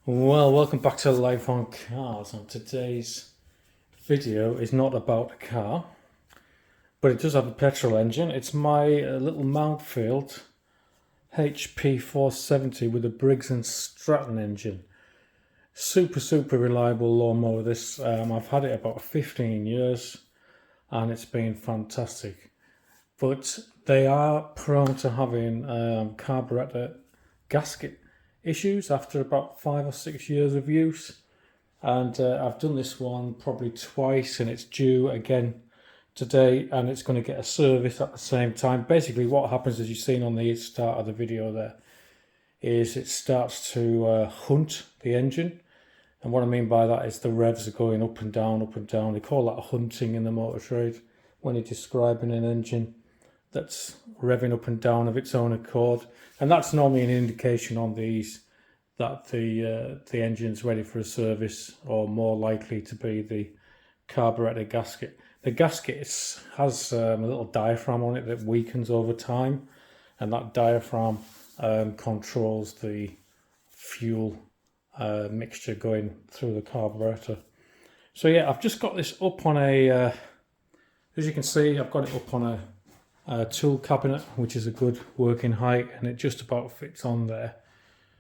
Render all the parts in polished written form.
Well, welcome back to Life on Cars, and today's video is not about a car, but it does have a petrol engine. It's my little Mountfield HP 470 with a Briggs and Stratton engine. Super reliable lawnmower this. I've had it about 15 years and it's been fantastic. But they are prone to having carburettor gasket issues after about 5 or 6 years of use, and I've done this one probably twice and it's due again today, and it's going to get a service at the same time. Basically what happens, as you've seen on the start of the video there, is it starts to hunt the engine, and what I mean by that is the revs are going up and down. They call that hunting in the motor trade when you're describing an engine that's revving up and down of its own accord, and that's normally an indication on these that the engine's ready for a service, or more likely to be the carburettor gasket. The gasket has a little diaphragm on it that weakens over time, and that diaphragm controls the fuel mixture going through the carburettor. So yeah, I've just got this up on a, as you can see, I've got it up on a tool cabinet, which is a good working height, and it just about fits on there.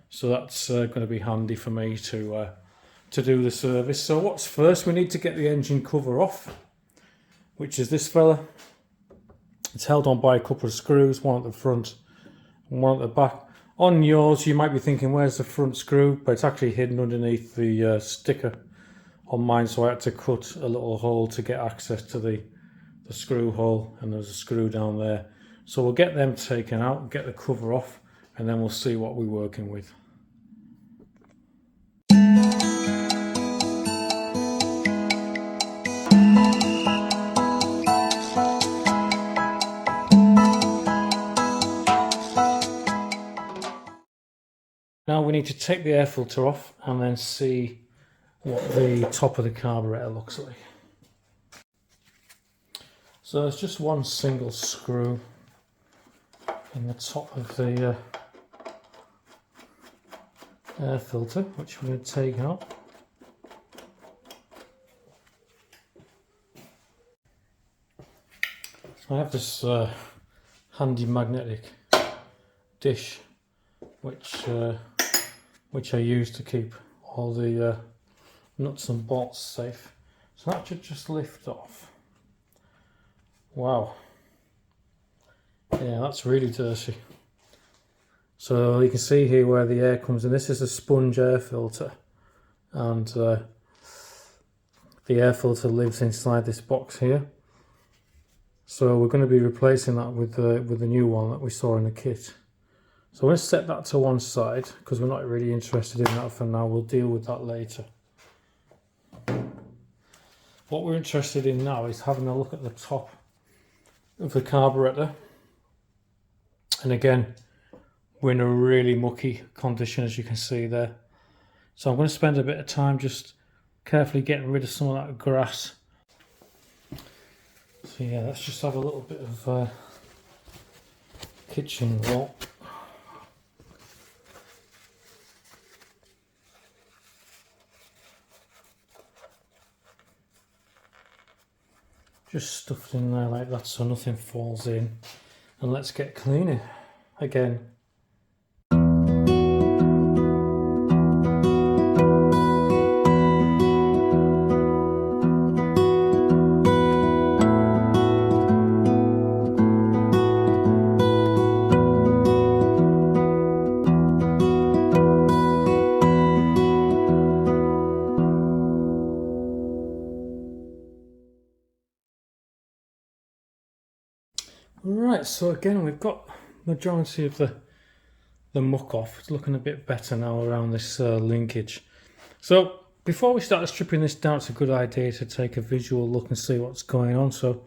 So that's going to be handy for me to do the service. So what's first? We need to get the engine cover off, which is this fella. It's held on by a couple of screws, one at the front and one at the back. On yours, you might be thinking, where's the front screw? But it's actually hidden underneath the sticker. On mine, so I had to cut a little hole to get access to the screw hole, and there's a screw down there. So we'll get them taken out, get the cover off, and then we'll see what we're working with. Now we need to take the air filter off and then see what the top of the carburettor looks like. So there's just one single screw in the top of the air filter, which we're going to take out. So I have this handy magnetic dish, which I use to keep all the nuts and bolts safe. So that should just lift off. Wow. Yeah, that's really dirty. So you can see here where the air comes in. This is a sponge air filter, and the air filter lives inside this box here. So we're going to be replacing that with the new one that we saw in the kit. So I'm going to set that to one side because we're not really interested in that for now. We'll deal with that later. What we're interested in now is having a look at the top of the carburettor. And again, we're in a really mucky condition, as you can see there. So I'm going to spend a bit of time just carefully getting rid of some of that grass. So yeah, let's just have a little bit of kitchen roll. Just stuffed in there like that so nothing falls in, and let's get cleaning again. Right, so again we've got majority of the muck off. It's looking a bit better now around this linkage. So before we start stripping this down, it's a good idea to take a visual look and see what's going on. So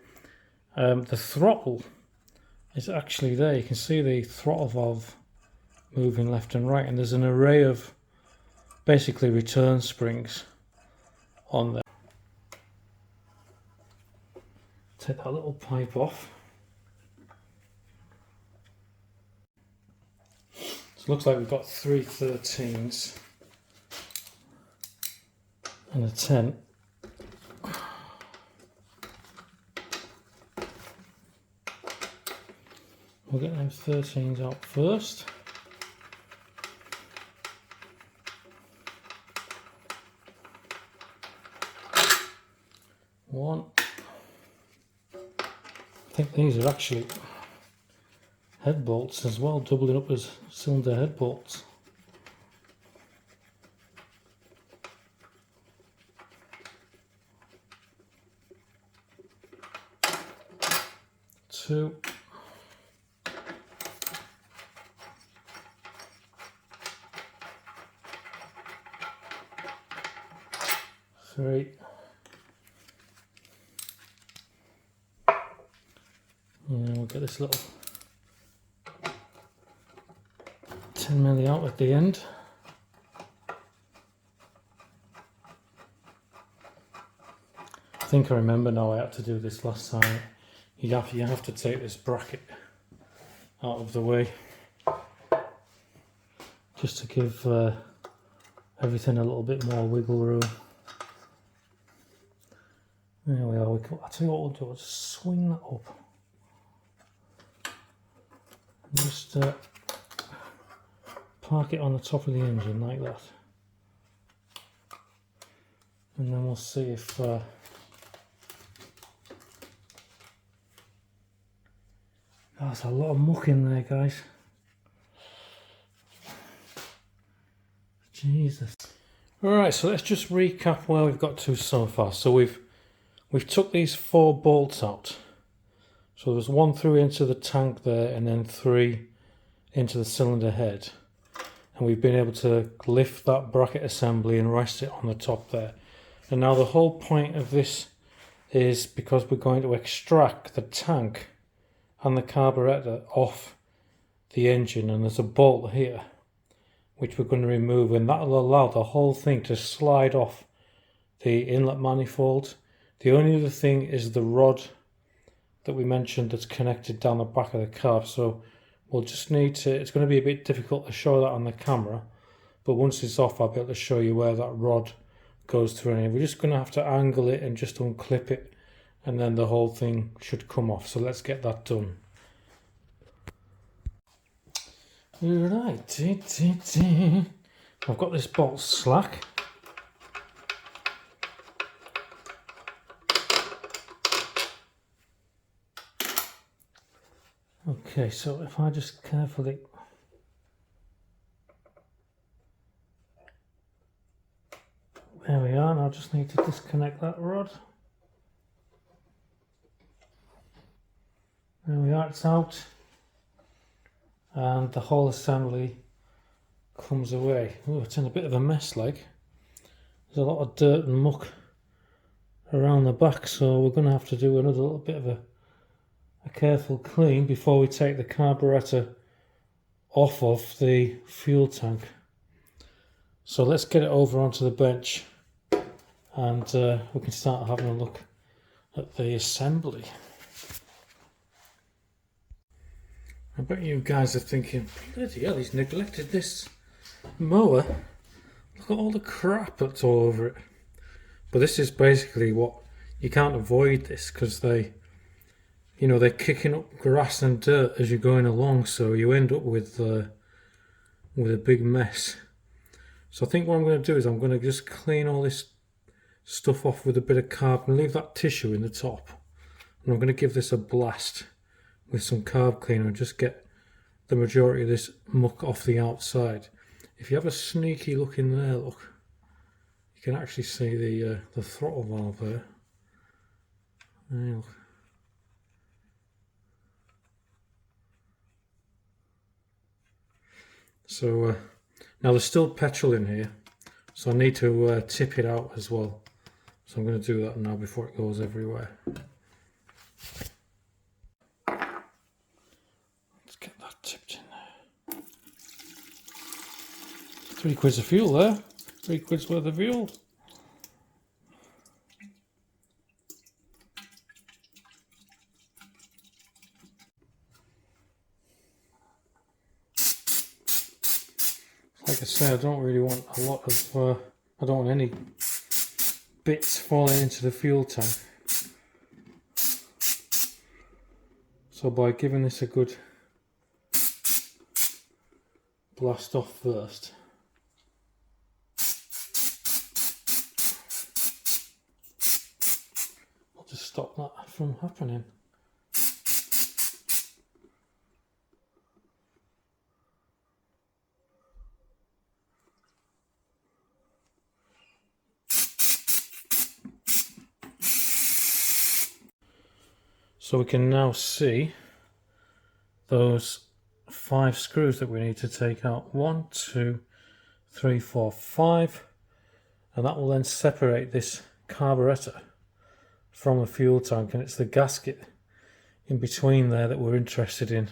the throttle is actually there. You can see the throttle valve moving left and right, and there's an array of basically return springs on there. Take that little pipe off. Looks like we've got 313s and a 10. We'll get those 13s out first. One. I think these are actually head bolts as well, doubling up as cylinder head bolts. Two. Three. And we'll get this little 10mm out at the end. I think I remember now, I had to do this last time. You have to take this bracket out of the way just to give everything a little bit more wiggle room. There we are. I'll tell you what we'll do. I'll just swing that up. And just park it on the top of the engine like that. And then we'll see if there's a lot of muck in there, guys. Jesus. Alright, so let's just recap where we've got to so far. So we've took these 4 bolts out. So there's 1 through into the tank there, and then 3 into the cylinder head. And we've been able to lift that bracket assembly and rest it on the top there. And now the whole point of this is because we're going to extract the tank and the carburettor off the engine, and there's a bolt here which we're going to remove, and that will allow the whole thing to slide off the inlet manifold. The only other thing is the rod that we mentioned that's connected down the back of the carb, so we'll just need to, it's going to be a bit difficult to show that on the camera, but once it's off I'll be able to show you where that rod goes through, and we're just going to have to angle it and just unclip it, and then the whole thing should come off. So let's get that done. Right, I've got this bolt slack. Okay, so if I just carefully there we are, and I just need to disconnect that rod. There we are, it's out, and the whole assembly comes away. Oh, it's in a bit of a mess, like. There's a lot of dirt and muck around the back, so we're going to have to do another little bit of a careful clean before we take the carburettor off of the fuel tank. So let's get it over onto the bench, and we can start having a look at the assembly. I bet you guys are thinking, bloody hell, he's neglected this mower. Look at all the crap that's all over it. But this is basically what, you can't avoid this, because they're kicking up grass and dirt as you're going along, so you end up with a big mess. So I think what I'm going to do is I'm going to just clean all this stuff off with a bit of carb and leave that tissue in the top. And I'm going to give this a blast with some carb cleaner and just get the majority of this muck off the outside. If you have a sneaky look in there, look, you can actually see the throttle valve there. There, look. So now there's still petrol in here, so I need to tip it out as well. So I'm going to do that now before it goes everywhere. Let's get that tipped in there. 3 quid's of fuel there. 3 quid's worth of fuel. Like I say, I don't really want a lot of, I don't want any bits falling into the fuel tank. So by giving this a good blast off first, I'll just stop that from happening. So we can now see those 5 screws that we need to take out. 1, 2, 3, 4, 5, and that will then separate this carburettor from the fuel tank, and it's the gasket in between there that we're interested in.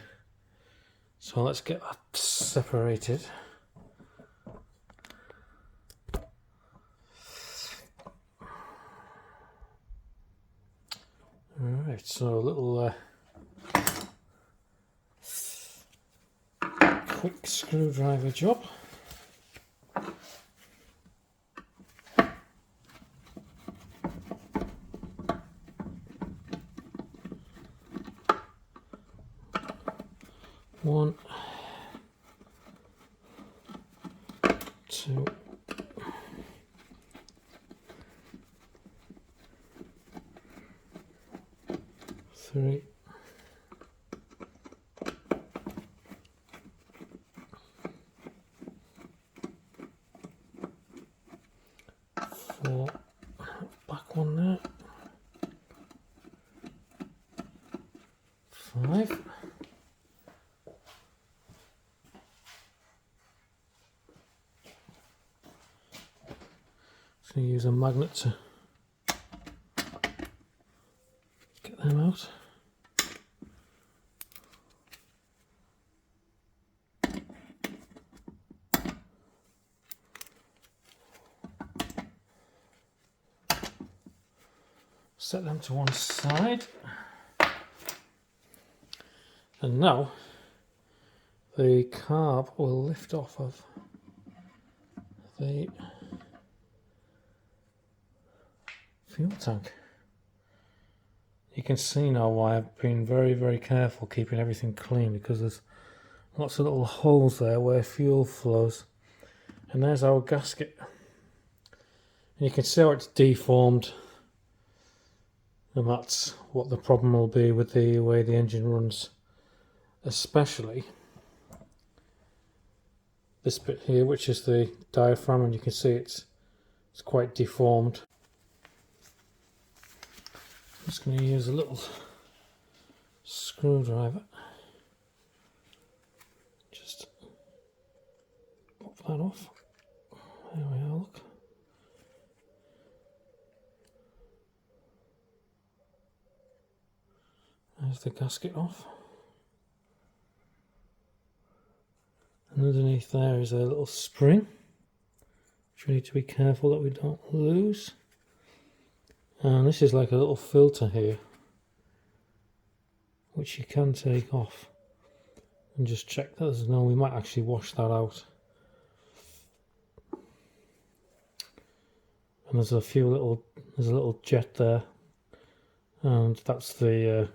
So let's get that separated. Alright, so a little quick screwdriver job. One, two, three, 4, back one there, 5, just going to use a magnet to get them out. Set them to one side, and now the carb will lift off of the fuel tank. You can see now why I've been very careful keeping everything clean, because there's lots of little holes there where fuel flows. And there's our gasket, and you can see how it's deformed. And that's what the problem will be with the way the engine runs, especially this bit here, which is the diaphragm, and you can see it's quite deformed. I'm just going to use a little screwdriver, just pop that off. There we are, look. There's the gasket off. And underneath there is a little spring, which we need to be careful that we don't lose. And this is like a little filter here, which you can take off and just check that there's no, we might actually wash that out. And there's a little jet there, and that's the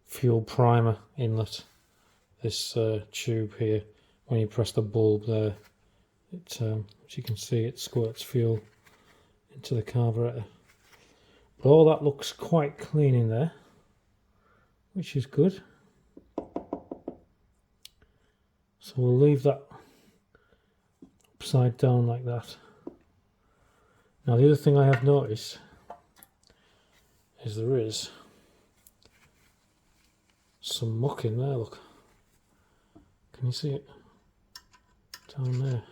fuel primer inlet. This tube here, when you press the bulb there, it, as you can see, it squirts fuel into the carburettor. But all that looks quite clean in there, which is good. So we'll leave that upside down like that. Now the other thing I have noticed is there is some muck in there, look. Can you see it? Down there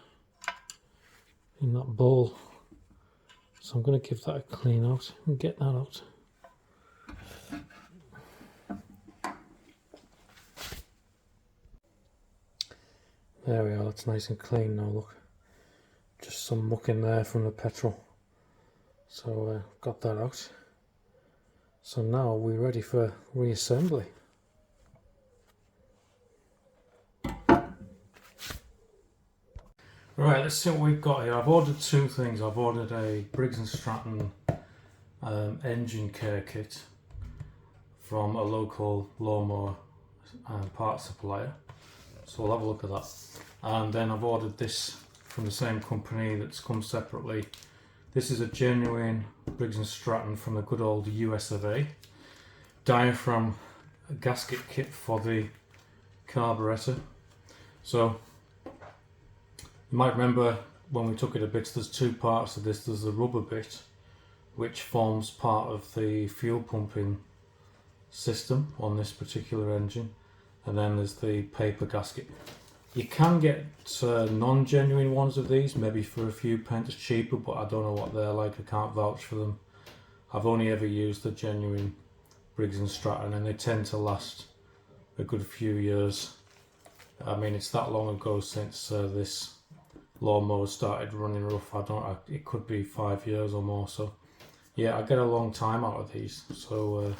in that bowl. So I'm going to give that a clean out and get that out. There we are, that's nice and clean now, look. Just some muck in there from the petrol. So got that out. So now we're ready for reassembly. Right, let's see what we've got here. I've ordered two things. I've ordered a Briggs and Stratton engine care kit from a local lawnmower parts supplier. So we'll have a look at that. And then I've ordered this from the same company that's come separately. This is a genuine Briggs and Stratton from the good old US of A. Diaphragm gasket kit for the carburettor. So you might remember when we took it a bit, there's two parts of this. There's the rubber bit, which forms part of the fuel pumping system on this particular engine, and then there's the paper gasket. You can get non-genuine ones of these, maybe for a few pence cheaper, but I don't know what they're like. I can't vouch for them. I've only ever used the genuine Briggs and Stratton, and they tend to last a good few years. I mean, it's that long ago since this lawnmower started running rough. It could be 5 years or more. So yeah, I get a long time out of these. So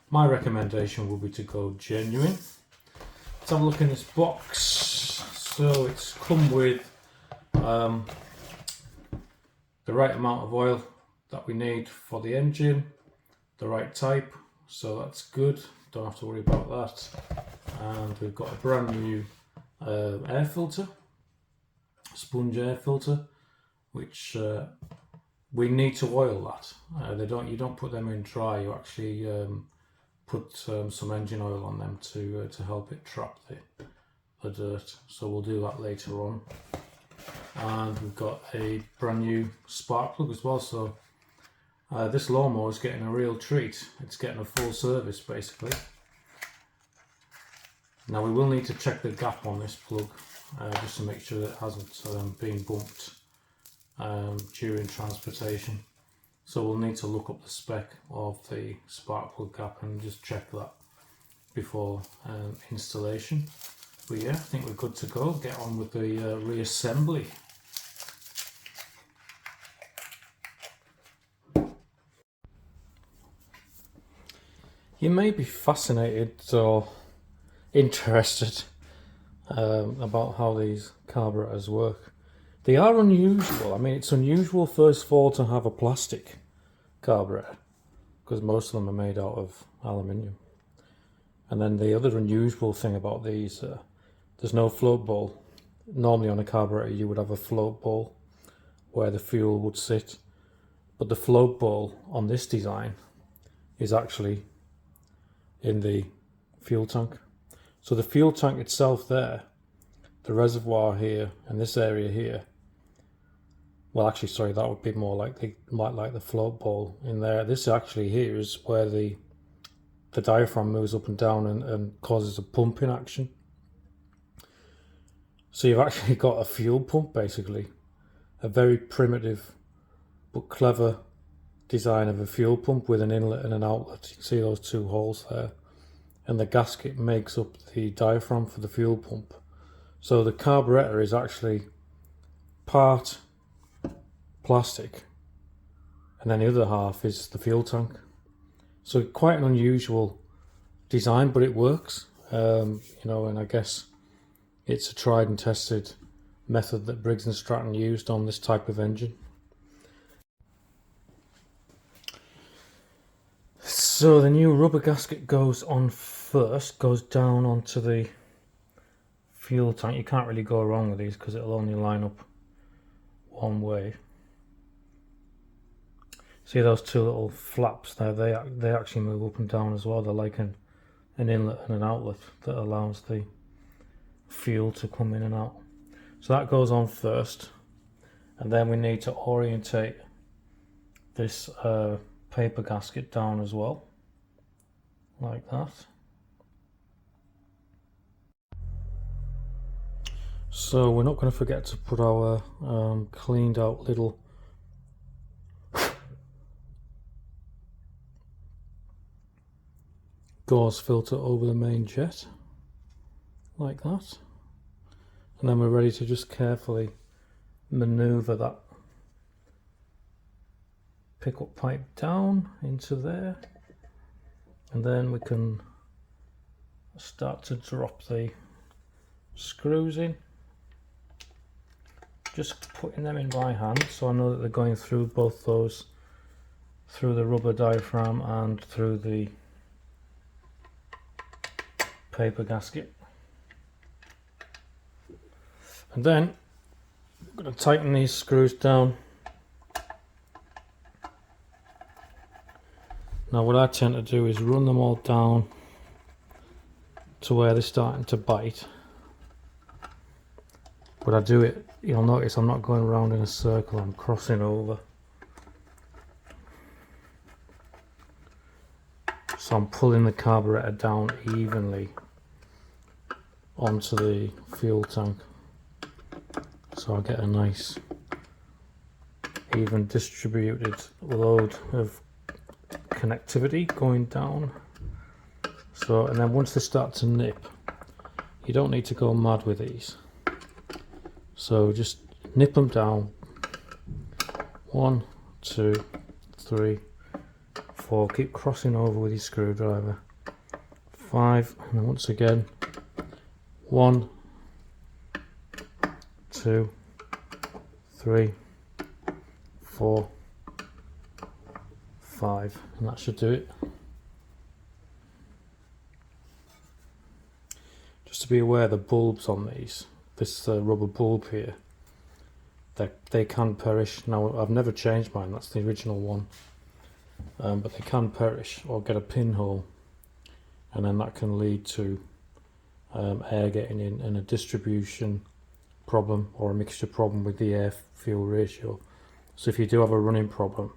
my recommendation would be to go genuine. Let's have a look in this box. So it's come with the right amount of oil that we need for the engine, the right type, so that's good, don't have to worry about that. And we've got a brand new air filter, sponge air filter, which we need to oil that. You don't put them in dry, you actually put some engine oil on them to help it trap the dirt. So we'll do that later on. And we've got a brand new spark plug as well. So this lawnmower is getting a real treat. It's getting a full service basically. Now we will need to check the gap on this plug just to make sure that it hasn't been bumped during transportation. So we'll need to look up the spec of the spark plug gap and just check that before installation. But yeah, I think we're good to go. Get on with the reassembly. You may be fascinated or interested about how these carburetors work. They are unusual. I mean, it's unusual first of all to have a plastic carburetor, because most of them are made out of aluminium. And then the other unusual thing about these, there's no float bowl. Normally on a carburetor you would have a float bowl where the fuel would sit, but the float bowl on this design is actually in the fuel tank. So the fuel tank itself there, the reservoir here and this area here, well actually sorry, that would be more like the float bowl in there. This actually here is where the diaphragm moves up and down and causes a pumping action. So you've actually got a fuel pump basically, a very primitive but clever design of a fuel pump with an inlet and an outlet. You can see those two holes there, and the gasket makes up the diaphragm for the fuel pump. So the carburettor is actually part plastic and then the other half is the fuel tank. So quite an unusual design, but it works. You know, and I guess it's a tried and tested method that Briggs and Stratton used on this type of engine. So the new rubber gasket goes on first, goes down onto the fuel tank. You can't really go wrong with these because it'll only line up one way. See those two little flaps there? They actually move up and down as well. They're like an inlet and an outlet that allows the fuel to come in and out. So that goes on first, and then we need to orientate this paper gasket down as well, like that. So we're not going to forget to put our cleaned out little gauze filter over the main jet, like that. And then we're ready to just carefully maneuver that pickup pipe down into there, and then we can start to drop the screws in. just putting them in my hand so I know that they're going through both those, through the rubber diaphragm and through the paper gasket. And then I'm going to tighten these screws down. Now what I tend to do is run them all down to where they're starting to bite. But I do it, you'll notice I'm not going around in a circle, I'm crossing over. So I'm pulling the carburettor down evenly onto the fuel tank. So I get a nice even distributed load of connectivity going down. So, and then once they start to nip, you don't need to go mad with these. So just nip them down. 1, 2, 3, 4. Keep crossing over with your screwdriver. 5, and then once again 1, 2, 3, 4, 5, and that should do it. Just to be aware, the bulbs on these, this rubber bulb here, they can perish. Now I've never changed mine, that's the original one, but they can perish or get a pinhole, and then that can lead to air getting in and a distribution problem or a mixture problem with the air fuel ratio. So if you do have a running problem,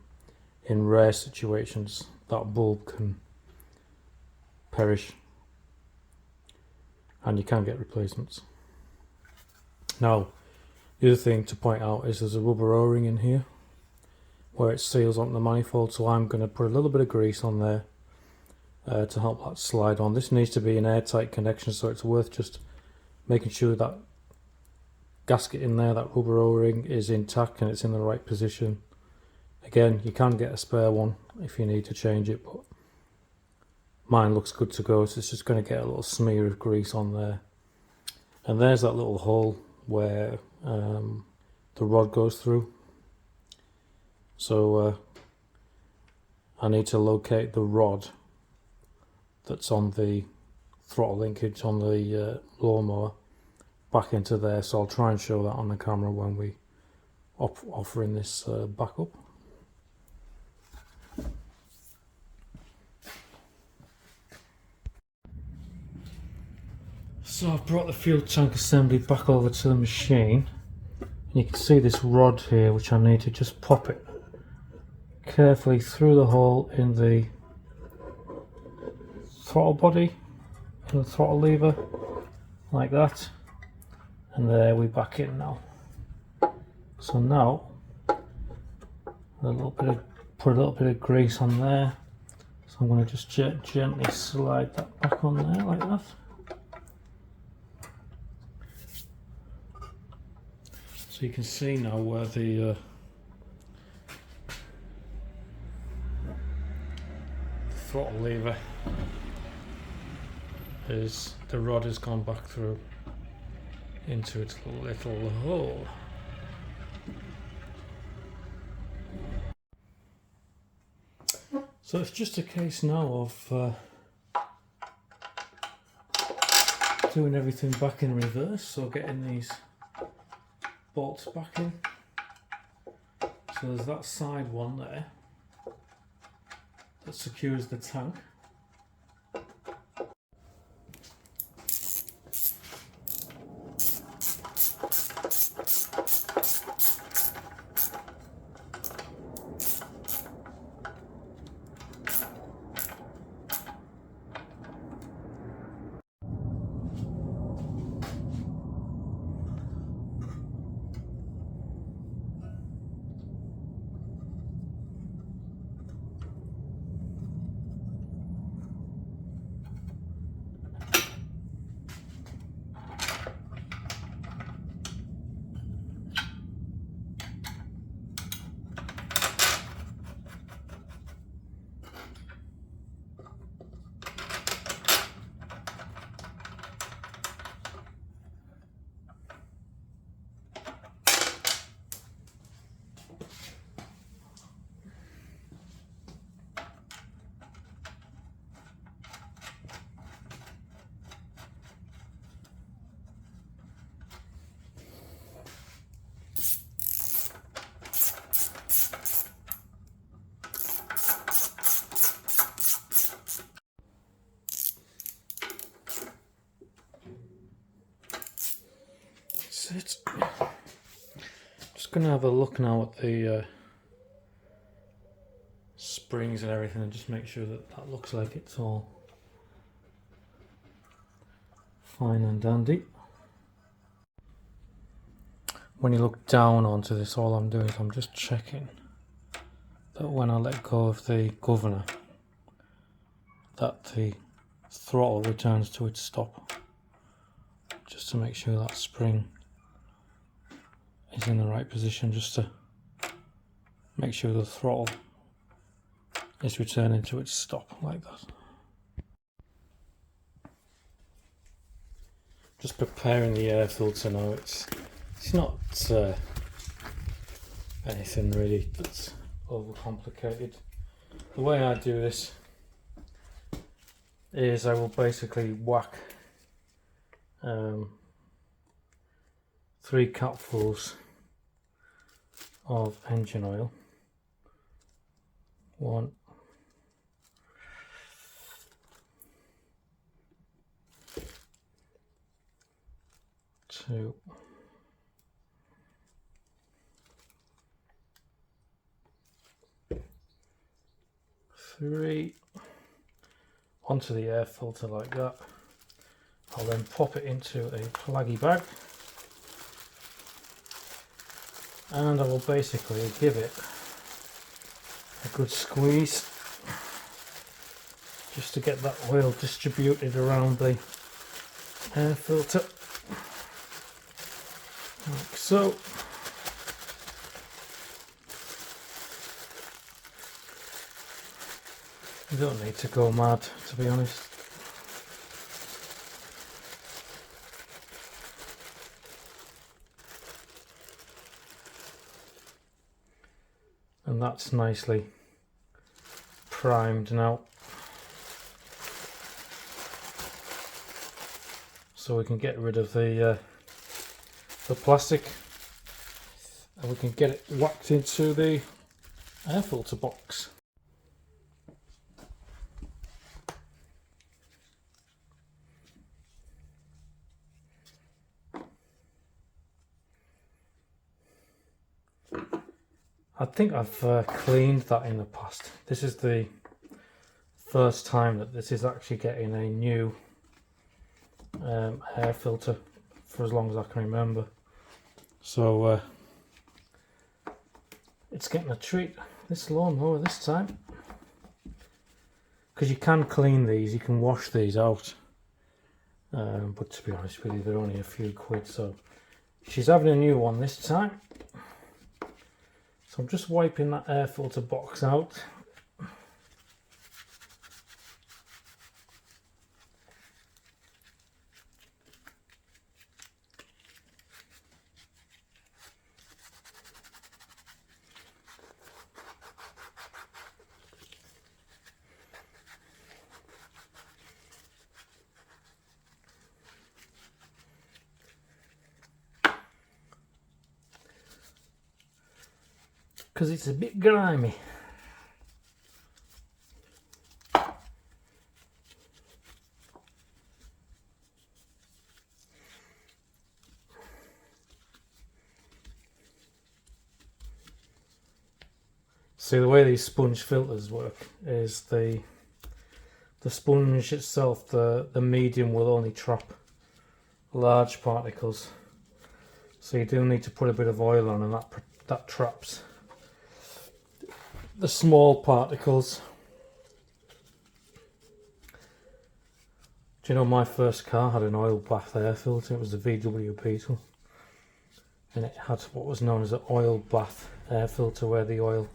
in rare situations that bulb can perish and you can get replacements. Now the other thing to point out is there's a rubber o-ring in here where it seals onto the manifold, so I'm going to put a little bit of grease on there to help that slide on. This needs to be an airtight connection, so it's worth just making sure that gasket in there, that rubber o-ring, is intact and it's in the right position. Again, you can get a spare one if you need to change it, but mine looks good to go, so it's just going to get a little smear of grease on there. And there's that little hole where the rod goes through. So I need to locate the rod that's on the throttle linkage on the lawnmower back into there, so I'll try and show that on the camera when we offering this back up. So I've brought the fuel tank assembly back over to the machine, and you can see this rod here which I need to just pop it carefully through the hole in the throttle body, in the throttle lever, like that, and there we back in now. So now put a little bit of grease on there, so I'm going to just gently slide that back on there like that. So you can see now where the throttle lever is, the rod has gone back through into its little hole. So it's just a case now of doing everything back in reverse, so getting these bolts back in. So there's that side one there that secures the tank. that's it. Just gonna have a look now at the springs and everything and just make sure that that looks like it's all fine and dandy. When you look down onto this, all I'm doing is I'm just checking that when I let go of the governor, that the throttle returns to its stop, just to make sure that spring is in the right position, just to make sure the throttle is returning to its stop like that. Just preparing the air filter now. It's not anything really that's overcomplicated. The way I do this is I will basically whack 3 cupfuls of engine oil. 1, 2, 3, onto the air filter like that. I'll then pop it into a plaggy bag and I will basically give it a good squeeze just to get that oil distributed around the air filter like so. You don't need to go mad, to be honest. And that's nicely primed now. So we can get rid of the plastic and we can get it whacked into the air filter box. I think I've cleaned that in the past. This is the first time that this is actually getting a new air filter for as long as I can remember. So it's getting a treat, this lawnmower this time. Because you can clean these, you can wash these out. But to be honest with you, they're only a few quid, so she's having a new one this time. So I'm just wiping that air filter box out. Because it's a bit grimy. See, the way these sponge filters work is the sponge itself, the medium will only trap large particles. So you do need to put a bit of oil on, and that traps the small particles. Do you know my first car had an oil bath air filter? It was the VW Beetle, and it had what was known as an oil bath air filter where the oil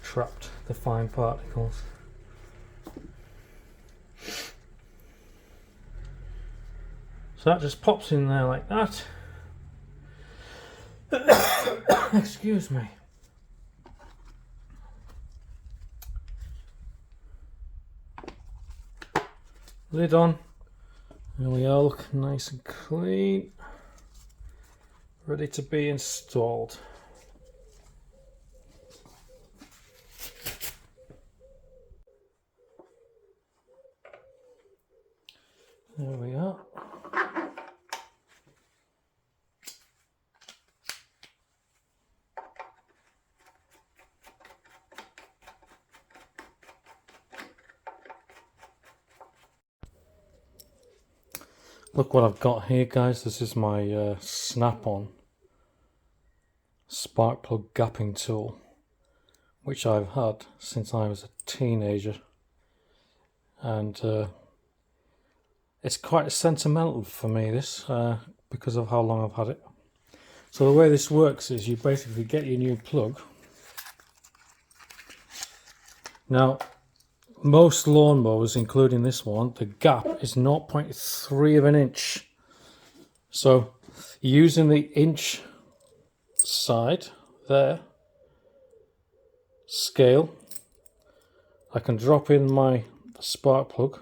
trapped the fine particles. So that just pops in there like that. Excuse me. Lid on. There we are, look nice and clean. Ready to be installed. There we are. Look what I've got here, guys. This is my snap-on spark plug gapping tool, which I've had since I was a teenager, and it's quite sentimental for me, this, because of how long I've had it. So the way this works is you basically get your new plug. Now, most lawnmowers, including this one, the gap is 0.3 of an inch. So using the inch side there, scale, I can drop in my spark plug.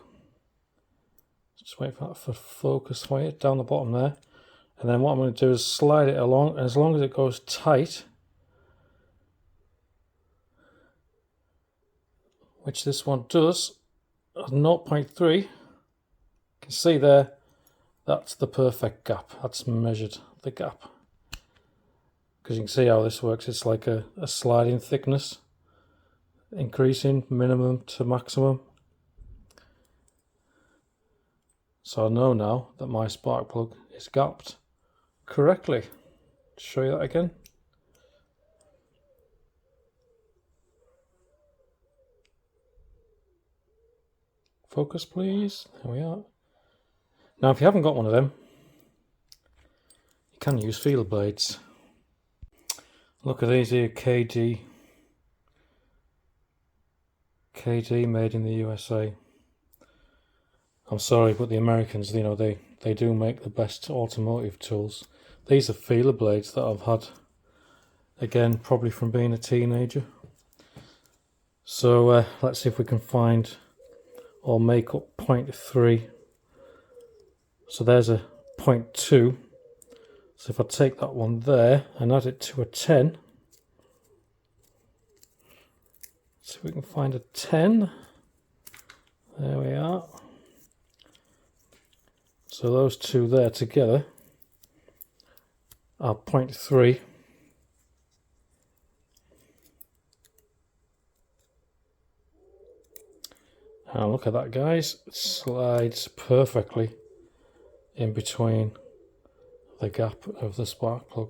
Just wait for that for focus for you, down the bottom there. And then what I'm going to do is slide it along, and as long as it goes tight, which this one does, at 0.3, you can see there, that's the perfect gap. That's measured the gap. Because you can see how this works, it's like a sliding thickness, increasing minimum to maximum. So I know now that my spark plug is gapped correctly. Show you that again. Focus, please. There we are. Now, if you haven't got one of them, you can use feeler blades. Look at these here, KD made in the USA. I'm sorry, but the Americans, you know, they do make the best automotive tools. These are feeler blades that I've had, again, probably from being a teenager. So let's see if we can find or make up 0.3. So there's a 0.2. So if I take that one there and add it to a 10, see if we can find a 10. There we are. So those two there together are 0.3. Now look at that, guys. It slides perfectly in between the gap of the spark plug.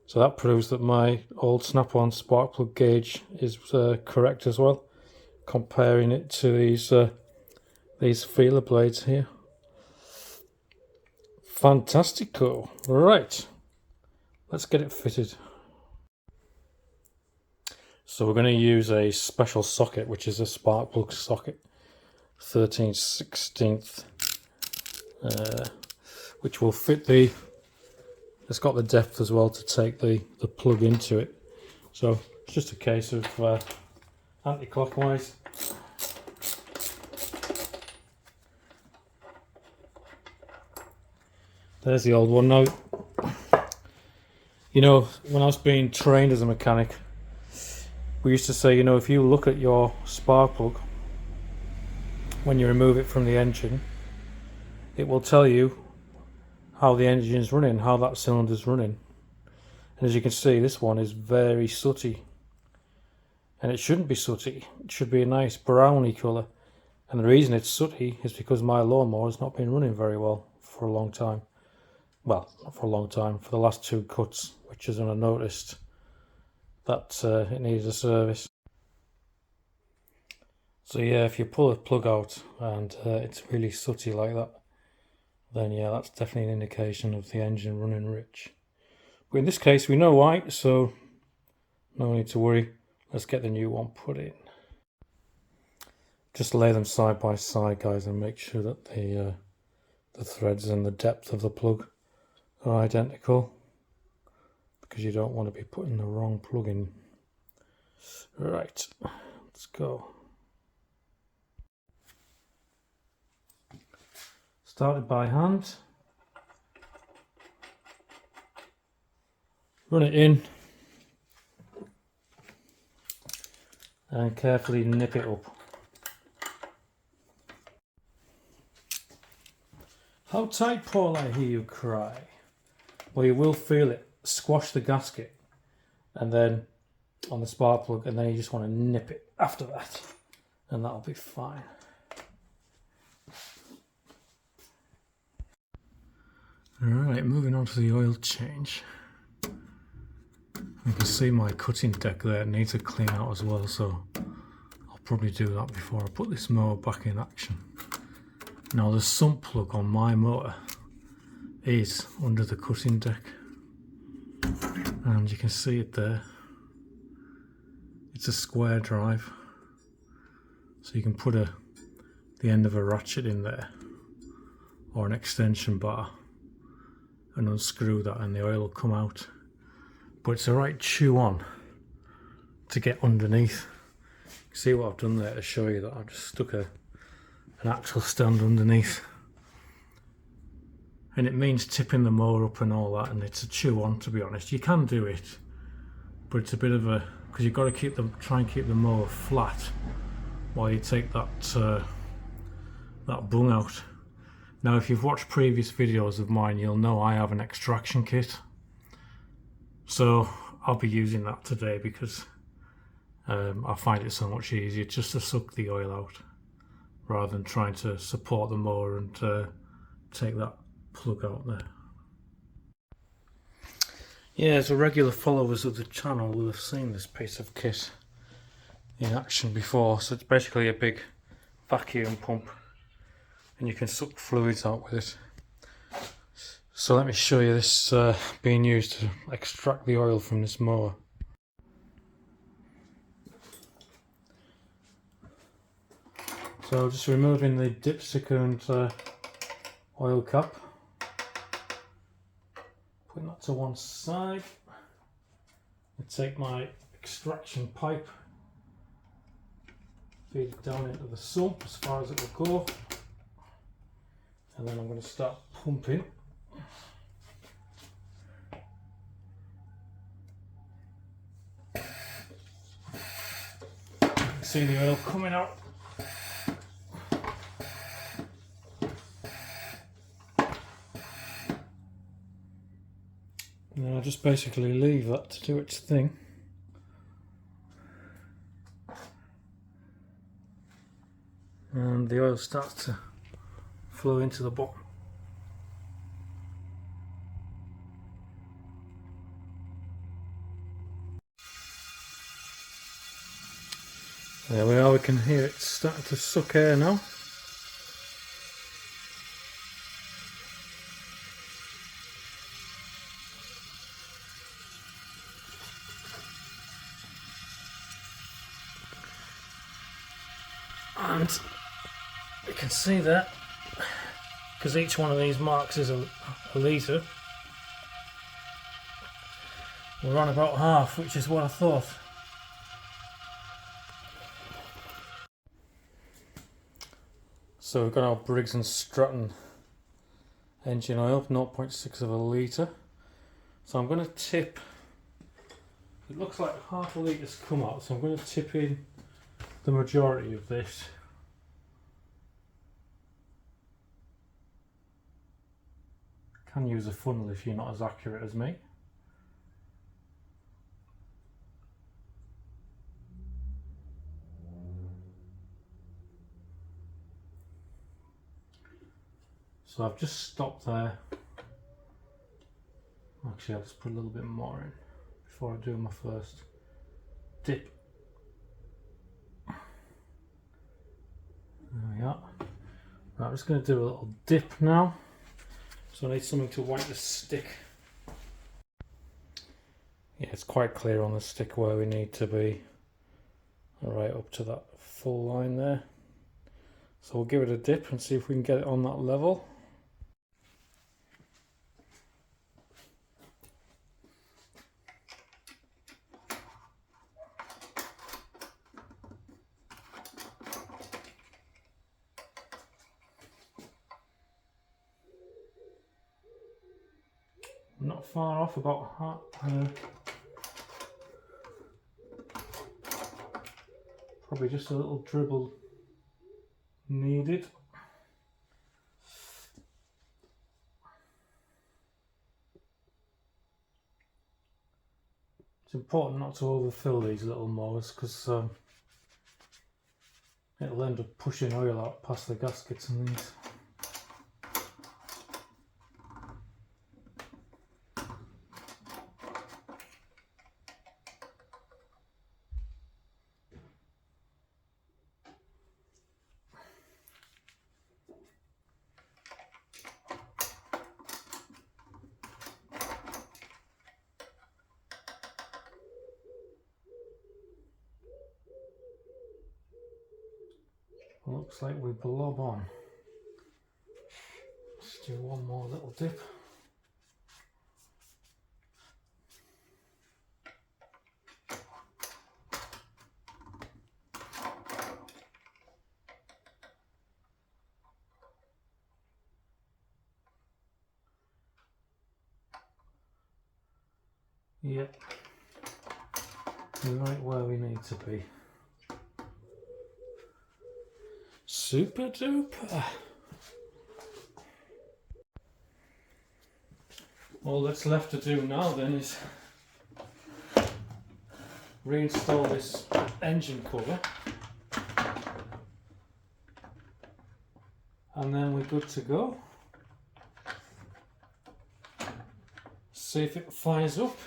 So that proves that my old snap-on spark plug gauge is correct as well, comparing it to these feeler blades here. Fantastico. Right, let's get it fitted. So we're going to use a special socket, which is a spark plug socket, 13/16, which will fit the, it's got the depth as well to take the plug into it. So it's just a case of anti-clockwise. There's the old one. Now, you know, when I was being trained as a mechanic, we used to say, you know, if you look at your spark plug, when you remove it from the engine, it will tell you how the engine is running, how that cylinder is running. And as you can see, this one is very sooty. And it shouldn't be sooty. It should be a nice browny colour. And the reason it's sooty is because my lawnmower has not been running very well for a long time. Well, not for a long time, for the last 2 cuts, which is when I noticed that it needed a service. So yeah, if you pull a plug out and it's really sooty like that, then yeah, that's definitely an indication of the engine running rich. But in this case, we know why, so no need to worry. Let's get the new one put in. Just lay them side by side, guys, and make sure that the threads and the depth of the plug are identical, because you don't want to be putting the wrong plug in. Right, let's go. Started by hand. Run it in and carefully nip it up. How tight, Paul, I hear you cry. Well, you will feel it squash the gasket and then on the spark plug, and then you just want to nip it after that, and that'll be fine. Alright, moving on to the oil change. You can see my cutting deck there needs a clean out as well, so I'll probably do that before I put this mower back in action. Now the sump plug on my motor is under the cutting deck, and you can see it there. It's a square drive, so you can put the end of a ratchet in there or an extension bar and unscrew that and the oil will come out. But it's a right chew on to get underneath. See what I've done there to show you that I've just stuck an actual stand underneath. And it means tipping the mower up and all that, and it's a chew on, to be honest. You can do it, but it's a bit of a, because you've got to try and keep the mower flat while you take that bung out. Now if you've watched previous videos of mine, you'll know I have an extraction kit. So I'll be using that today because I find it so much easier just to suck the oil out rather than trying to support the mower and take that plug out there. Yeah, as regular followers of the channel will have seen this piece of kit in action before. So it's basically a big vacuum pump and you can suck fluids out with it. So let me show you this being used to extract the oil from this mower. So just removing the dipstick and oil cap, putting that to one side. I take my extraction pipe, feed it down into the sump as far as it will go, and then I'm going to start pumping. See the oil coming out. Now I just basically leave that to do its thing. And the oil starts to flow into the bottom. There we are, we can hear it starting to suck air now. And you can see that, because each one of these marks is a litre, we're on about half, which is what I thought. So we've got our Briggs and Stratton engine oil, 0.6 of a litre. So I'm going to tip, it looks like half a litre's come out, so I'm going to tip in the majority of this. Can use a funnel if you're not as accurate as me. So I've just stopped there. Actually, I'll just put a little bit more in before I do my first dip. There we are. Right, I'm just going to do a little dip now. So I need something to wipe the stick. Yeah, it's quite clear on the stick where we need to be. Right up to that full line there. So we'll give it a dip and see if we can get it on that level. Not far off, about half, probably just a little dribble needed. It's important not to overfill these little mowers because it'll end up pushing oil out past the gaskets and these. looks like we blob on. Let's do one more little dip. Yep, right where we need to be. Super duper. All that's left to do now then is reinstall this engine cover, and then we're good to go. See if it fires up.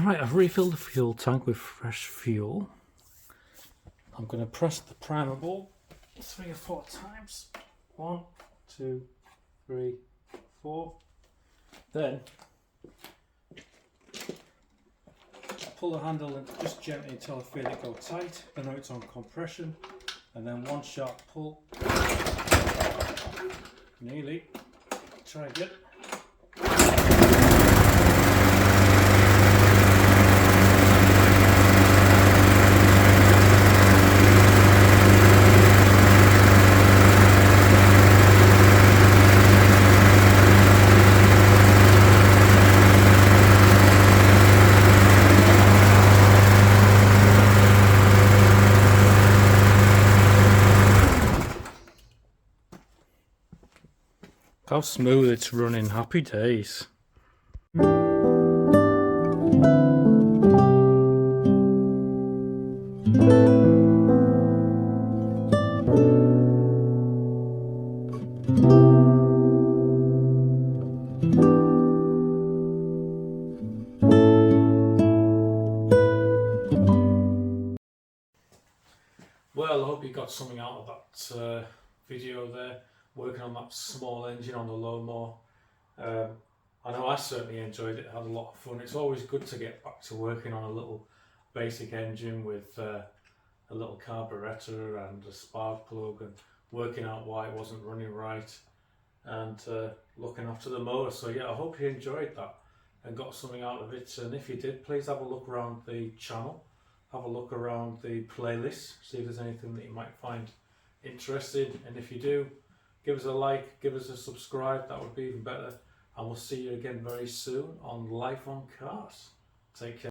Right, I've refilled the fuel tank with fresh fuel. I'm going to press the primer ball 3 or 4 times. 1, 2, 3, 4. Then pull the handle in just gently until I feel it go tight. I know it's on compression, and then one sharp pull. Nearly. Try again. How smooth it's running, happy days. Well, I hope you got something out of that video there, working on that small engine on the lawnmower. I know I certainly enjoyed it, had a lot of fun. It's always good to get back to working on a little basic engine with a little carburettor and a spark plug, and working out why it wasn't running right, and looking after the mower. So yeah, I hope you enjoyed that and got something out of it, and if you did, please have a look around the channel, have a look around the playlist, see if there's anything that you might find interesting, and if you do, give us a like, give us a subscribe, that would be even better, and we'll see you again very soon on Life on Cars. Take care.